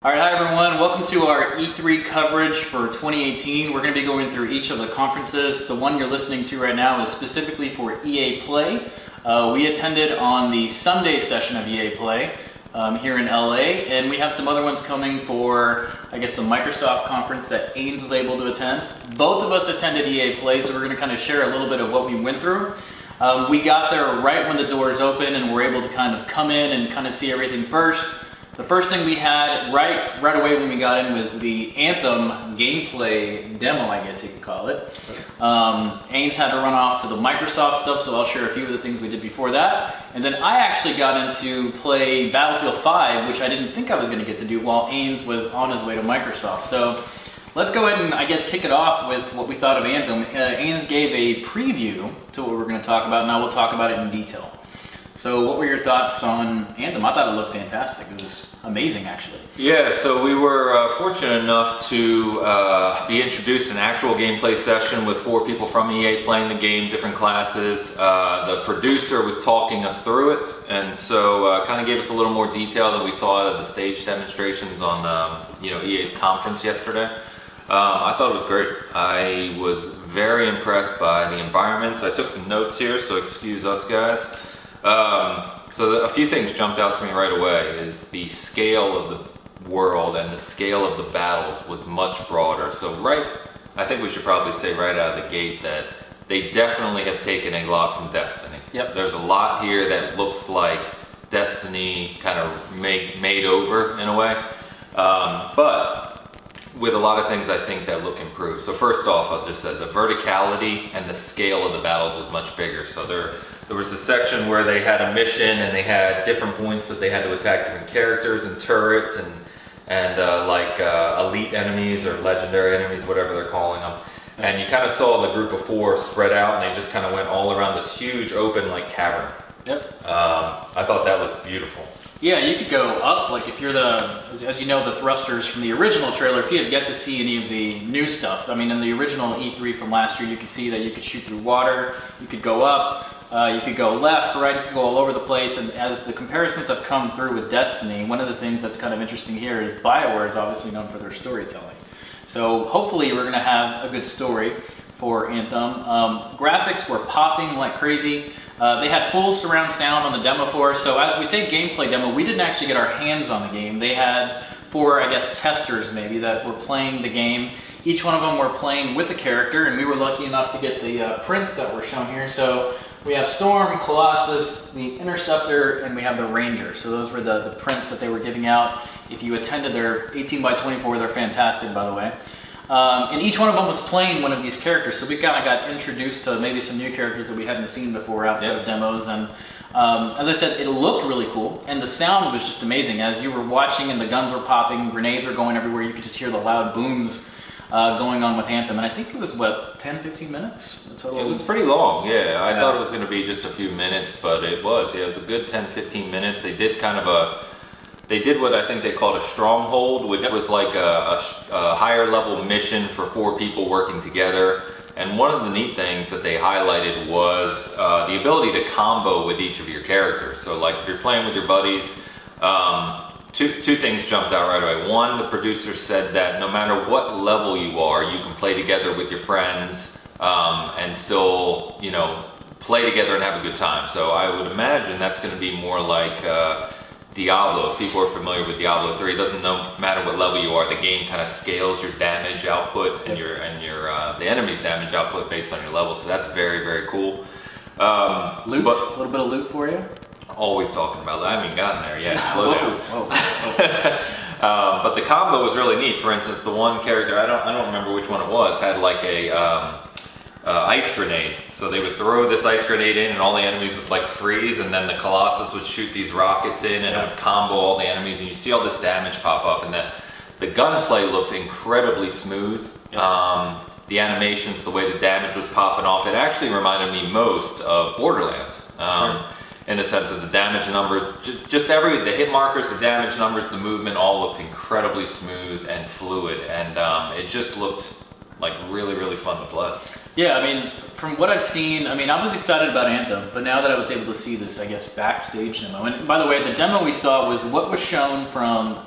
All right, hi everyone. Welcome to our E3 coverage for 2018. We're going to be going through each of the conferences. The one you're listening to right now is specifically for EA Play. We attended on the Sunday session of EA Play here in LA, and we have some other ones coming for, I guess, the Microsoft conference that Ains was able to attend. Both of us attended EA Play, so we're going to kind of share a little bit of what we went through. We got there right when the doors opened, and we're able to kind of come in and kind of see everything first. The first thing we had right away when we got in was the Anthem gameplay demo, I guess you could call it. Ains had to run off to the Microsoft stuff, so I'll share a few of the things we did before that. And then I actually got into play Battlefield 5, which I didn't think I was going to get to do while Ains was on his way to Microsoft. So let's go ahead and, I guess, kick it off with what we thought of Anthem. Ains gave a preview to what we're going to talk about, now we'll talk about it in detail. So what were your thoughts on Anthem? I thought it looked fantastic. It was amazing, actually. Yeah, so we were fortunate enough to be introduced in an actual gameplay session with 4 people from EA playing the game, different classes. The producer was talking us through it, and so kind of gave us a little more detail than we saw out of the stage demonstrations on EA's conference yesterday. I thought it was great. I was very impressed by the environments. I took some notes here, so excuse us guys. So a few things jumped out to me right away is the scale of the world and the scale of the battles was much broader. So I think we should probably say right out of the gate that they definitely have taken a lot from Destiny. Yep. There's a lot here that looks like Destiny kind of made over in a way. But with a lot of things I think that look improved. So first off, I'll just say the verticality and the scale of the battles was much bigger. So there was a section where they had a mission and they had different points that they had to attack different characters and turrets and elite enemies or legendary enemies, whatever they're calling them. And you kind of saw the group of 4 spread out, and they just kind of went all around this huge open cavern. Yep. I thought that looked beautiful. Yeah, you could go up, like if you're as you know, the thrusters from the original trailer, if you have yet to see any of the new stuff, I mean, in the original E3 from last year, you could see that you could shoot through water, you could go up, you could go left, right, you could go all over the place, and as the comparisons have come through with Destiny, one of the things that's kind of interesting here is BioWare is obviously known for their storytelling. So hopefully we're going to have a good story for Anthem. Graphics were popping like crazy. They had full surround sound on the demo for us. So as we say gameplay demo, we didn't actually get our hands on the game. They had 4, I guess, testers maybe that were playing the game. Each one of them were playing with a character, and we were lucky enough to get the prints that were shown here. So we have Storm, Colossus, the Interceptor, and we have the Ranger. So those were the prints that they were giving out. If you attended their 18x24, they're fantastic, by the way. And each one of them was playing one of these characters, so we kind of got introduced to maybe some new characters that we hadn't seen before outside of demos. And as I said, it looked really cool, and the sound was just amazing. As you were watching and the guns were popping, grenades were going everywhere, you could just hear the loud booms going on with Anthem. And I think it was, 10-15 minutes? Total? It was pretty long, yeah. I thought it was going to be just a few minutes, but it was. Yeah, it was a good 10-15 minutes. They did They did what I think they called a stronghold, which was like a higher level mission for 4 people working together. And one of the neat things that they highlighted was the ability to combo with each of your characters. So like if you're playing with your buddies, two things jumped out right away. One, the producer said that no matter what level you are, you can play together with your friends and still, play together and have a good time. So I would imagine that's going to be more like Diablo. If people are familiar with Diablo 3, it doesn't matter what level you are, the game kind of scales your damage output and the enemy's damage output based on your level. So that's very, very cool. Loot, a little bit of loot for you. Always talking about that. I haven't gotten there yet. Slow down. Whoa. But the combo was really neat. For instance, the one character, I don't remember which one it was, had like a ice grenade. So they would throw this ice grenade in and all the enemies would freeze, and then the Colossus would shoot these rockets in and it would combo all the enemies, and you see all this damage pop up. And the gunplay looked incredibly smooth. The animations, the way the damage was popping off, it actually reminded me most of Borderlands. In the sense of the damage numbers, just the hit markers, the damage numbers, the movement all looked incredibly smooth and fluid, and it just looked like really, really fun to play. Yeah, I mean, from what I've seen, I mean, I was excited about Anthem, but now that I was able to see this, I guess, backstage demo, and by the way, the demo we saw was what was shown from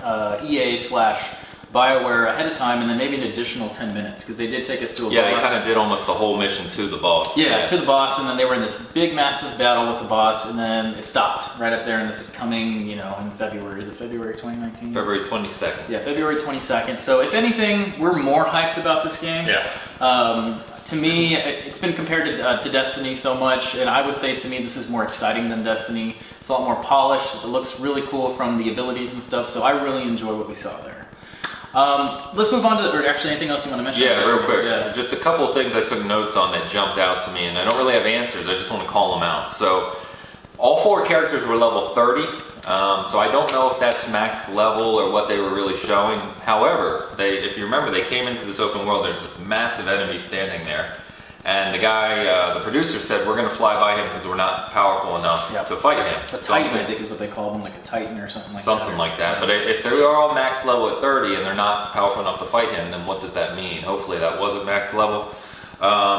EA/BioWare ahead of time, and then maybe an additional 10 minutes, because they did take us to a boss. Yeah, they kind of did almost the whole mission to the boss. Yeah, to the boss, and then they were in this big, massive battle with the boss, and then it stopped right up there in this coming, you know, in February. Is it February 2019? February 22nd. Yeah, February 22nd. So if anything, we're more hyped about this game. Yeah. To me, it's been compared to Destiny so much, and I would say to me this is more exciting than Destiny. It's a lot more polished. It looks really cool from the abilities and stuff, so I really enjoy what we saw there. Let's move on to, or actually anything else you want to mention? Yeah, real quick. Yeah. Just a couple of things I took notes on that jumped out to me, and I don't really have answers. I just want to call them out. So all 4 characters were level 30. So I don't know if that's max level or what they were really showing. However, if you remember, they came into this open world. There's this massive enemy standing there. And the guy, the producer said, we're going to fly by him because we're not powerful enough to fight him. A Titan, I think is what they call them, like a Titan or something like that. Something like that. Yeah. But if they are all max level at 30 and they're not powerful enough to fight him, then what does that mean? Hopefully that wasn't max level.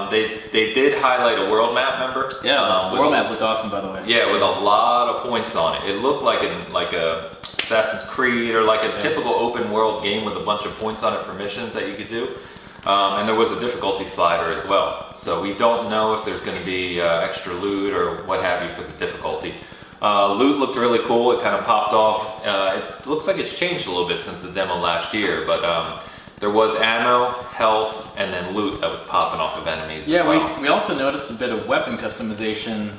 They did highlight a world map, remember? Yeah, the world map looked awesome, by the way. Yeah, with a lot of points on it. It looked like a Assassin's Creed or like a typical open world game with a bunch of points on it for missions that you could do. And there was a difficulty slider as well. So we don't know if there's going to be extra loot or what have you for the difficulty. Loot looked really cool. It kind of popped off. It looks like it's changed a little bit since the demo last year, but there was ammo, health, and then loot that was popping off of enemies. Yeah, as well. we also noticed a bit of weapon customization,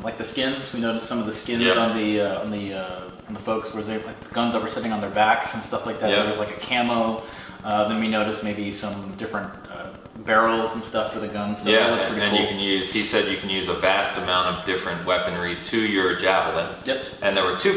like the skins. We noticed some of the skins on the folks where they like the guns that were sitting on their backs and stuff like that. There was like a camo. Then we noticed maybe some different barrels and stuff for the guns. So yeah, and cool. You can use. He said you can use a vast amount of different weaponry to your javelin. Yep. And there were two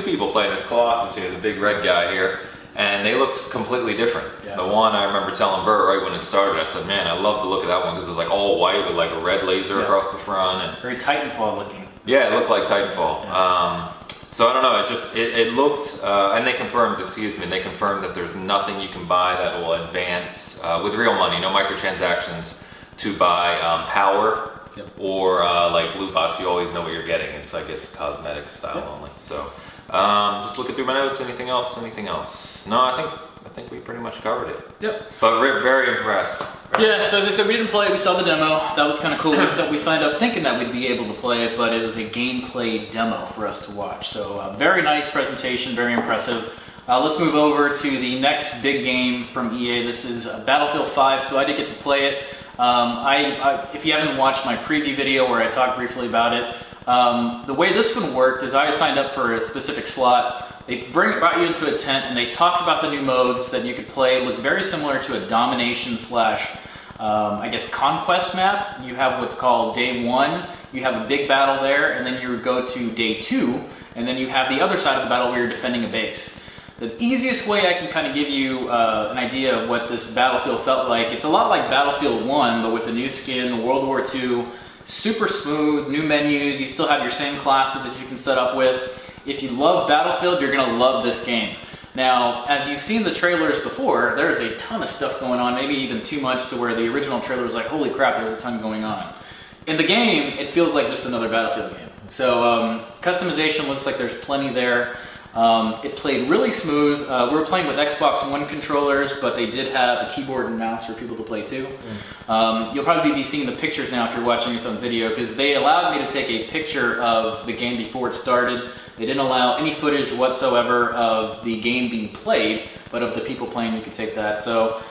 people playing as Colossus here, the big red guy here, and they looked completely different. Yeah. The one I remember telling Bert right when it started, I said, "Man, I love the look of that one because it was like all white with like a red laser across the front and very Titanfall looking. Yeah, it looked like Titanfall. Yeah. So I don't know. It looked, and they confirmed that there's nothing you can buy that will advance with real money, no microtransactions to buy power or like loot box. You always know what you're getting. It's I guess cosmetic style only. So just looking through my notes. Anything else? No, I think we pretty much covered it. Yep. But very impressed. Yeah, so as I said, we didn't play it, we saw the demo. That was kind of cool. We signed up thinking that we'd be able to play it, but it was a gameplay demo for us to watch. So very nice presentation, very impressive. Let's move over to the next big game from EA. This is Battlefield 5, so I did get to play it. If you haven't watched my preview video where I talked briefly about it, the way this one worked is I signed up for a specific slot. They brought you into a tent and they talked about the new modes that you could play. Look very similar to a domination slash, I guess, conquest map. You have what's called day 1. You have a big battle there, and then you go to day 2, and then you have the other side of the battle where you're defending a base. The easiest way I can kind of give you an idea of what this Battlefield felt like, it's a lot like Battlefield 1, but with the new skin, World War II, super smooth, new menus. You still have your same classes that you can set up with. If you love Battlefield, you're going to love this game. Now, as you've seen the trailers before, there's a ton of stuff going on, maybe even too much to where the original trailer was like, holy crap, there's a ton going on. In the game, it feels like just another Battlefield game. So customization looks like there's plenty there. It played really smooth. We were playing with Xbox One controllers, but they did have a keyboard and mouse for people to play too. You'll probably be seeing the pictures now if you're watching this on video, because they allowed me to take a picture of the game before it started. They didn't allow any footage whatsoever of the game being played, but of the people playing, you could take that. So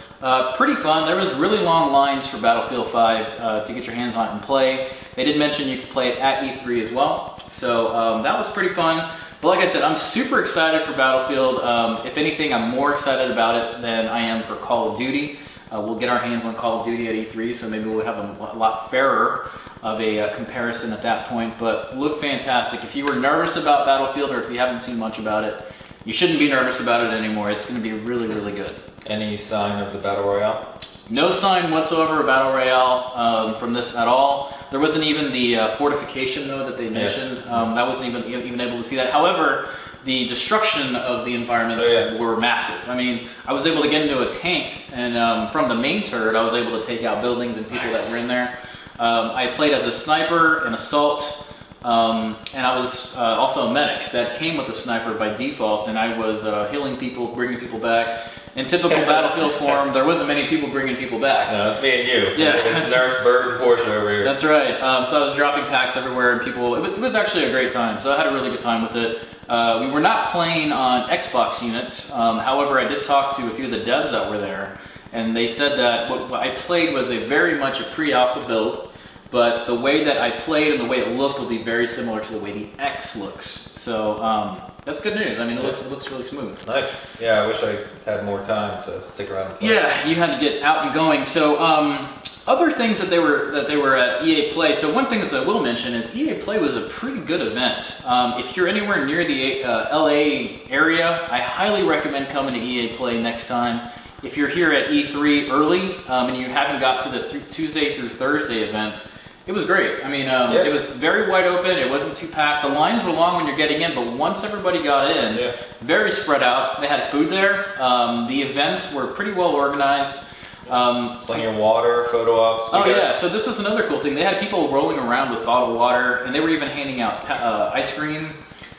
pretty fun. There was really long lines for Battlefield 5 to get your hands on it and play. They did mention you could play it at E3 as well. So that was pretty fun. But like I said, I'm super excited for Battlefield. If anything, I'm more excited about it than I am for Call of Duty. We'll get our hands on Call of Duty at E3, so maybe we'll have a lot fairer of a comparison at that point. But look fantastic. If you were nervous about Battlefield, or if you haven't seen much about it, you shouldn't be nervous about it anymore. It's going to be really, really good. Any sign of the Battle Royale? No sign whatsoever of Battle Royale from this at all. There wasn't even the fortification mode that they mentioned. That wasn't even able to see that. However, the destruction of the environments were massive. I mean, I was able to get into a tank, and from the main turret, I was able to take out buildings and people that were in there. I played as a sniper, an assault, and I was also a medic that came with a sniper by default, and I was healing people, bringing people back. In typical Battlefield form, there wasn't many people bringing people back. No, it's me and you. Yeah. It's Nurse, Bert, and Portia over here. That's right. So I was dropping packs everywhere, and people, it was actually a great time, so I had a really good time with it. We were not playing on Xbox units. However, I did talk to a few of the devs that were there, and they said that what I played was very much a pre-alpha build, but the way that I played and the way it looked will be very similar to the way the X looks. So that's good news. I mean, it looks really smooth. Nice. Yeah, I wish I had more time to stick around and play. Yeah, you had to get out and going. So other things that they were at EA Play. So one thing that I will mention is EA Play was a pretty good event. If you're anywhere near the LA area, I highly recommend coming to EA Play next time. If you're here at E3 early and you haven't got to the Tuesday through Thursday event, it was great. I mean, it was very wide open. It wasn't too packed. The lines were long when you're getting in, but once everybody got in, very spread out. They had food there. The events were pretty well organized. Plenty of water, photo ops. Yeah, so this was another cool thing. They had people rolling around with bottled water, and they were even handing out ice cream,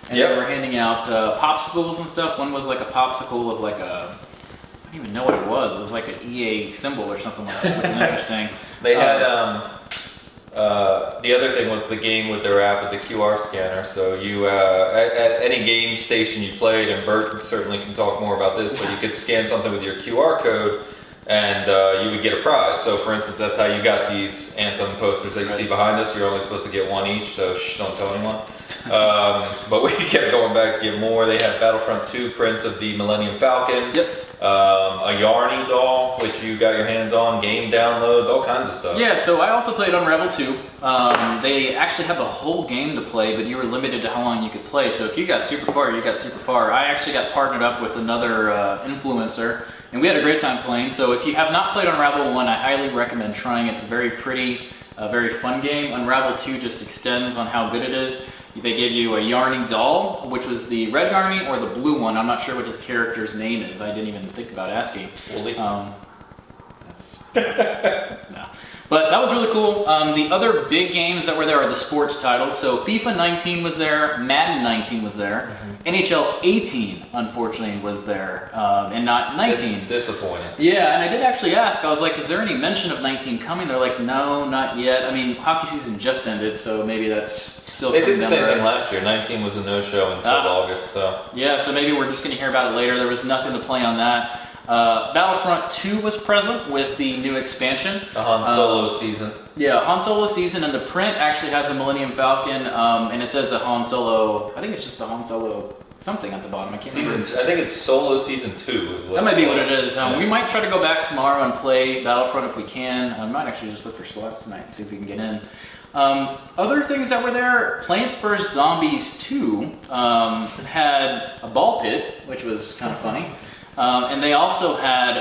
and they were handing out popsicles and stuff. One was like a popsicle of like a, I don't even know what it was. It was like an EA symbol or something like that, which was interesting. They had the other thing with the game with their app with the QR scanner. So you at any game station you played, and Bert certainly can talk more about this, but you could scan something with your QR code, and you would get a prize. So for instance, that's how you got these Anthem posters that you see behind us. You're only supposed to get one each, so shh, don't tell anyone. But we kept going back to get more. They had Battlefront 2 prints of the Millennium Falcon. A Yarny doll, which you got your hands on, game downloads, all kinds of stuff. Yeah, so I also played Unravel 2. They actually had the whole game to play, but you were limited to how long you could play. So if you got super far, you got super far. I actually got partnered up with another influencer, and we had a great time playing. So if you have not played Unravel 1, I highly recommend trying it. It's a very pretty, very fun game. Unravel 2 just extends on how good it is. They gave you a Yarny doll, which was the red Yarny or the blue one. I'm not sure what his character's name is. I didn't even think about asking. Wooly. No. But that was really cool. The other big games that were there are the sports titles. So FIFA 19 was there, Madden 19 was there, NHL 18 unfortunately was there, and not 19. Disappointing. Yeah, and I did actually ask. I was like, "Is there any mention of 19 coming?" They're like, "No, not yet." I mean, hockey season just ended, so maybe that's still. They did the same thing last year. 19 was a no-show until August. So yeah, so maybe we're just going to hear about it later. There was nothing to play on that. Battlefront 2 was present with the new expansion. The Han Solo season. Yeah, Han Solo season, and the print actually has a Millennium Falcon, and it says the Han Solo, I think it's just the Han Solo something at the bottom. I can't remember. I think it's Solo Season 2 is what that might be what it is. We might try to go back tomorrow and play Battlefront if we can. I might actually just look for slots tonight and see if we can get in. Other things that were there, Plants vs. Zombies 2 had a ball pit, which was kind of funny. And they also had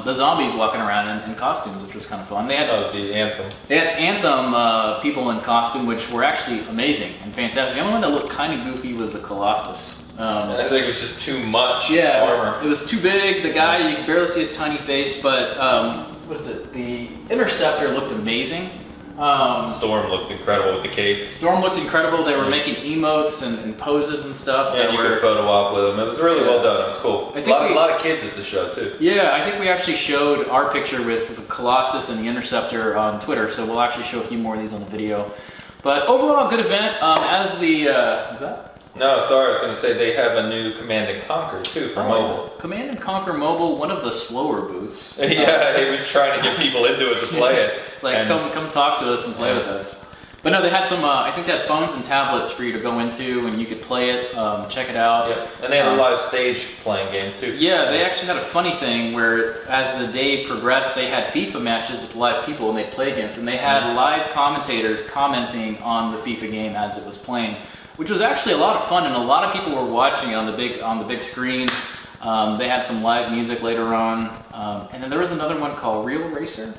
the zombies walking around in costumes, which was kind of fun. They had the Anthem. They had Anthem people in costume, which were actually amazing and fantastic. The only one that looked kind of goofy was the Colossus. I think it was just too much armor. It was too big. The guy, you could barely see his tiny face, but what is it? The Interceptor looked amazing. Storm looked incredible with the cape. Storm looked incredible. They were making emotes and poses and stuff. Yeah, you could photo op with them. It was really well done. It was cool. A lot of kids at the show too. Yeah, I think we actually showed our picture with the Colossus and the Interceptor on Twitter, so we'll actually show a few more of these on the video. But overall, good event. As the is that? No, sorry, I was going to say they have a new Command & Conquer too for mobile. Command & Conquer Mobile, one of the slower booths. Yeah, he was trying to get people into it to play it. Like, come talk to us and play with us. But no, they had some, I think they had phones and tablets for you to go into and you could play it, check it out. Yeah, and they had a live stage playing games too. Yeah, they actually had a funny thing where as the day progressed, they had FIFA matches with live people and they'd play against, and they had live commentators commenting on the FIFA game as it was playing, which was actually a lot of fun, and a lot of people were watching it on the big screen. They had some live music later on, and then there was another one called Real Racer.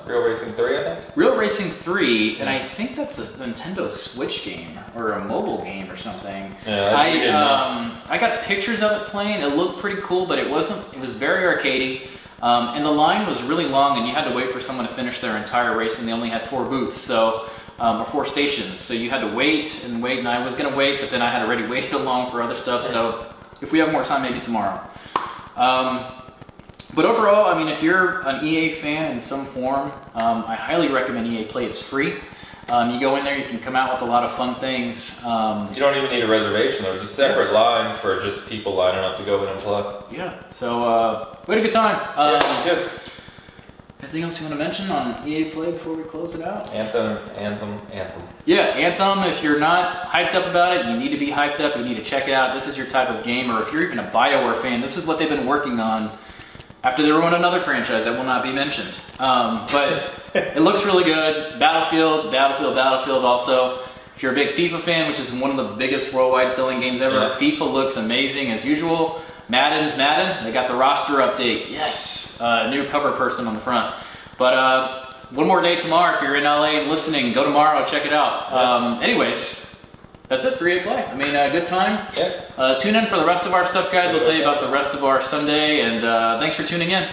Real Racing 3, I think. Real Racing 3, and I think that's a Nintendo Switch game or a mobile game or something. Yeah, I got pictures of it playing. It looked pretty cool, but it wasn't. It was very arcadey, and the line was really long, and you had to wait for someone to finish their entire race, and they only had 4 booths, so or 4 stations. So you had to wait and wait, and I was gonna wait, but then I had already waited along for other stuff. So if we have more time, maybe tomorrow. But overall, I mean, if you're an EA fan in some form, I highly recommend EA Play. It's free. You go in there, you can come out with a lot of fun things. You don't even need a reservation. There's a separate line for just people lining up to go in and play. Yeah, so we had a good time. Yeah, it was good. Anything else you want to mention on EA Play before we close it out? Anthem. Yeah, Anthem, if you're not hyped up about it, you need to be hyped up. You need to check it out. This is your type of game, or if you're even a BioWare fan, this is what they've been working on after they ruin another franchise that will not be mentioned. But it looks really good. Battlefield also. If you're a big FIFA fan, which is one of the biggest worldwide selling games ever, Yeah. FIFA looks amazing as usual. Madden's Madden. They got the roster update. Yes, new cover person on the front. But one more day tomorrow. If you're in LA and listening, go tomorrow. Check it out. Anyways, that's it for EA Play. I mean, good time. Yeah. Tune in for the rest of our stuff, guys. We'll tell you about the rest of our Sunday. And thanks for tuning in.